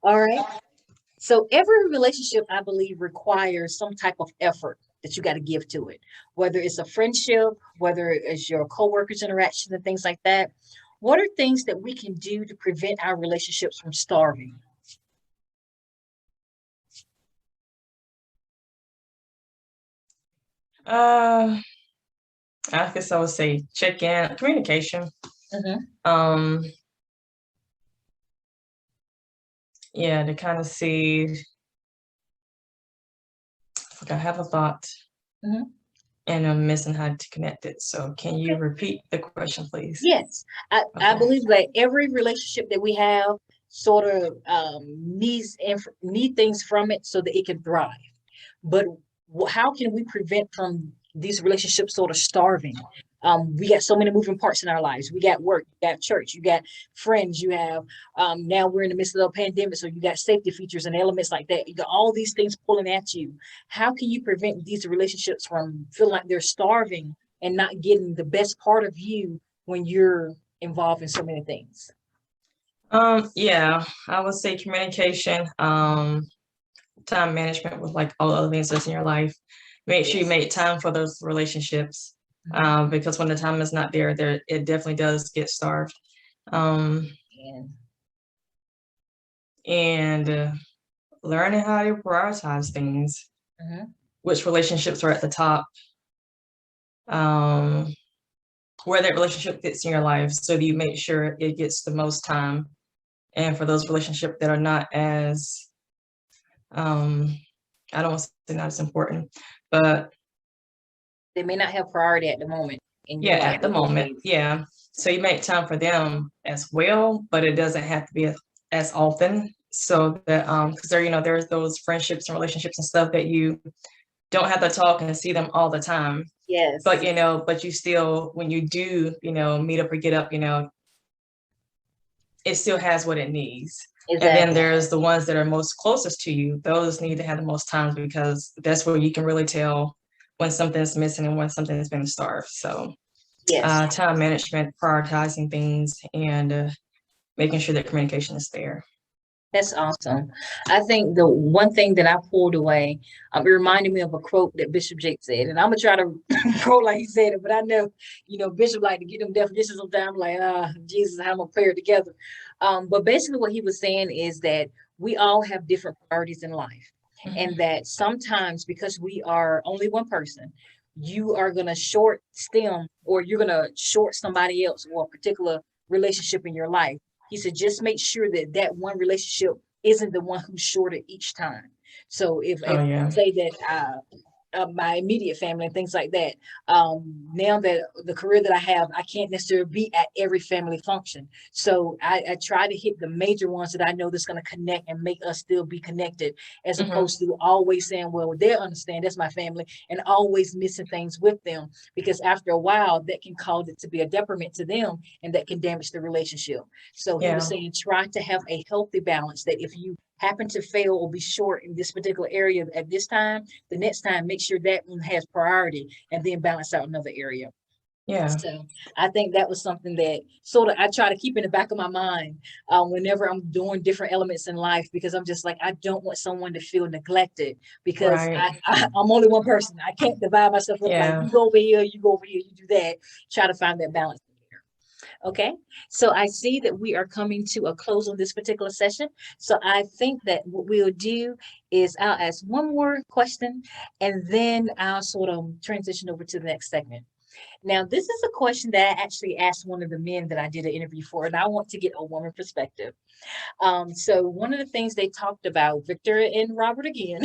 All right. So every relationship, I believe, requires some type of effort that you got to give to it, whether it's a friendship, whether it's your coworkers' interactions and things like that. What are things that we can do to prevent our relationships from starving? Uh, I guess I would say check in communication. Mm-hmm. Um, yeah, to kind of see. Like I have a thought Mm-hmm. and I'm missing how to connect it. So can you Okay. repeat the question, please? Yes, I Okay. believe that every relationship that we have sort of need things from it so that it can thrive. But how can we prevent from these relationships sort of starving? We got so many moving parts in our lives. We got work, you got church, you got friends, you have now we're in the midst of the pandemic, so you got safety features and elements like that. You got all these things pulling at you. How can you prevent these relationships from feeling like they're starving and not getting the best part of you when you're involved in so many things? Yeah, I would say communication, time management with like all other things that's in your life. Make sure you Yes. make time for those relationships. Mhm. Because when the time is not there, it definitely does get starved. Um, And and learning how to prioritize things, mhm. which relationships are at the top, um, where that relationship fits in your life, so that you make sure it gets the most time. And for those relationships that are not as, um, I don't want to say not as important, but They may not have priority at the moment in your yeah, life at the or your moment, phase. yeah. So you make time for them as well, but it doesn't have to be as often. So that because there's those friendships and relationships and stuff that you don't have to talk and see them all the time. But Yes, but you still, when you do, meet up or get up, it still has what it needs. And then exactly. there's the ones that are most closest to you. Those need to have the most time because that's where you can really tell when something's missing and when something's been starved. So Yes, time management, prioritizing things, and making sure that communication is there. that's awesome. I think the one thing that I pulled away, it reminded me of a quote that Bishop Jake said, and I'm gonna try to quote like he said it, but I know, Bishop like to get them definitions sometimes, like, Jesus, how I'm gonna pair it together. But basically, what he was saying is that we all have different priorities in life, and Mhm. that sometimes because we are only one person, you are gonna short stem or you're gonna short somebody else or a particular relationship in your life. He said, just make sure that that one relationship isn't the one who's shorted each time. So Oh if yeah. say that my immediate family and things like that. Now that the career that I have, I can't necessarily be at every family function. So I try to hit the major ones that I know that's going to connect and make us still be connected, as Hmm. opposed to always saying, well, they understand that's my family, and always missing things with them. Because after a while, that can cause it to be a detriment to them and that can damage the relationship. So he was Yeah. saying, try to have a healthy balance that if you happen to fail or be short in this particular area at this time, the next time make sure that one has priority and then balance out another area. Yeah. So I think that was something that sort of I try to keep in the back of my mind whenever I'm doing different elements in life, because I'm just like, I don't want someone to feel neglected because Right. I'm only one person. I can't divide myself up like Yeah. you go over here, you go over here, you do that. Try to find that balance. Okay, so I see that we are coming to a close on this particular session. So I think that what we'll do is I'll ask one more question and then I'll sort of transition over to the next segment. Now, this is a question that I actually asked one of the men that I did an interview for, and I want to get a woman perspective. So one of the things they talked about, Victor and Robert again,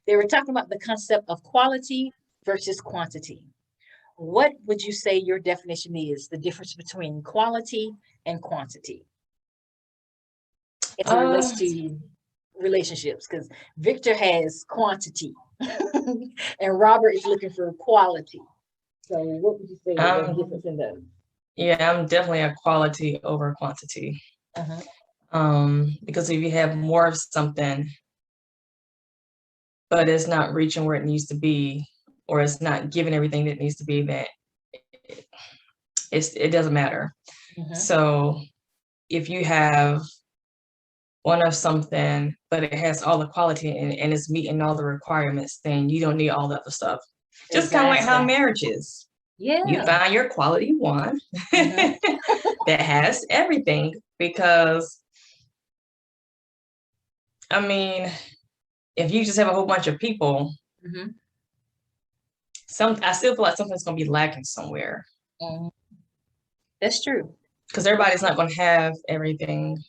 they were talking about the concept of quality versus quantity. What would you say your definition is, the difference between quality and quantity as it Uh, relates to relationships? Because Victor has quantity and Robert is looking for quality. So what would you say the um, difference in those? yeah, I'm definitely a quality over quantity. Uh-huh. Because if you have more of something, but it's not reaching where it needs to be, or it's not giving everything that it needs to be, then it doesn't matter. Uh-huh. So if you have one of something, but it has all the quality and it's meeting all the requirements, then you don't need all the other stuff. Just kind of like how Exactly. marriage is. You Yeah. find your quality one Mhm. that has everything, because I mean, if you just have a whole bunch of people, Mhm. I still feel like something's gonna be lacking somewhere, Mhm. That's true. because everybody's not gonna have everything,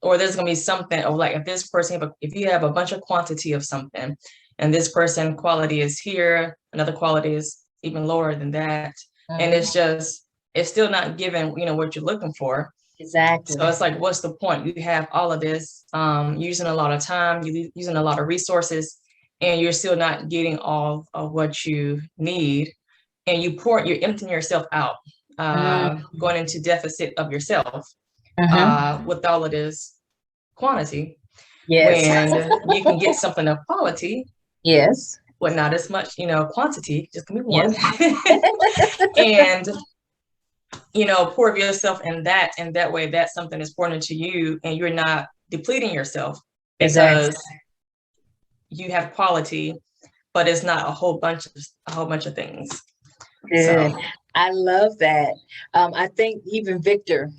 or there's gonna be something, or like if this person, if you have a bunch of quantity of something, and this person quality is here, another quality is even lower than that, and Mhm. it's still not giving, what you're looking for. Exactly. So it's like, what's the point? You have all of this, using a lot of time, using a lot of resources, and you're still not getting all of what you need, and you're emptying yourself out, Mhm. going into deficit of yourself, Mhm. with all of this quantity, Yes. when you can get something of quality, Yes. but not as much, quantity, just give me one, Yes. and pour yourself in that, and that way that's something that's poured into you, and you're not depleting yourself, Exactly. because you have quality, but it's not a whole bunch of things. Good. So I love that. I think even Victor,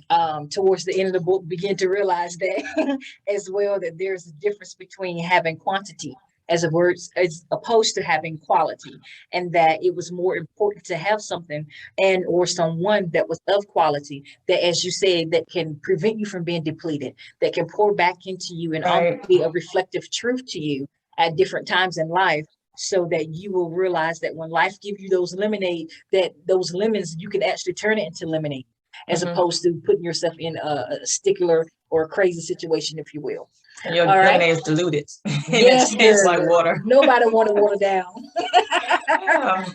towards the end of the book, began to realize that as well, that there's a difference between having quantity as opposed to having quality, and that it was more important to have something and or someone that was of quality, that, as you said, that can prevent you from being depleted, that can pour back into you and almost right. be a reflective truth to you at different times in life, so that you will realize that when life gives you those lemonade, that those lemons, you can actually turn it into lemonade, as Mm-hmm. opposed to putting yourself in a stickler or a crazy situation, if you will. And your All right. lemonade is diluted and it Yes, tastes like girl. water. Nobody want to water down. Yeah.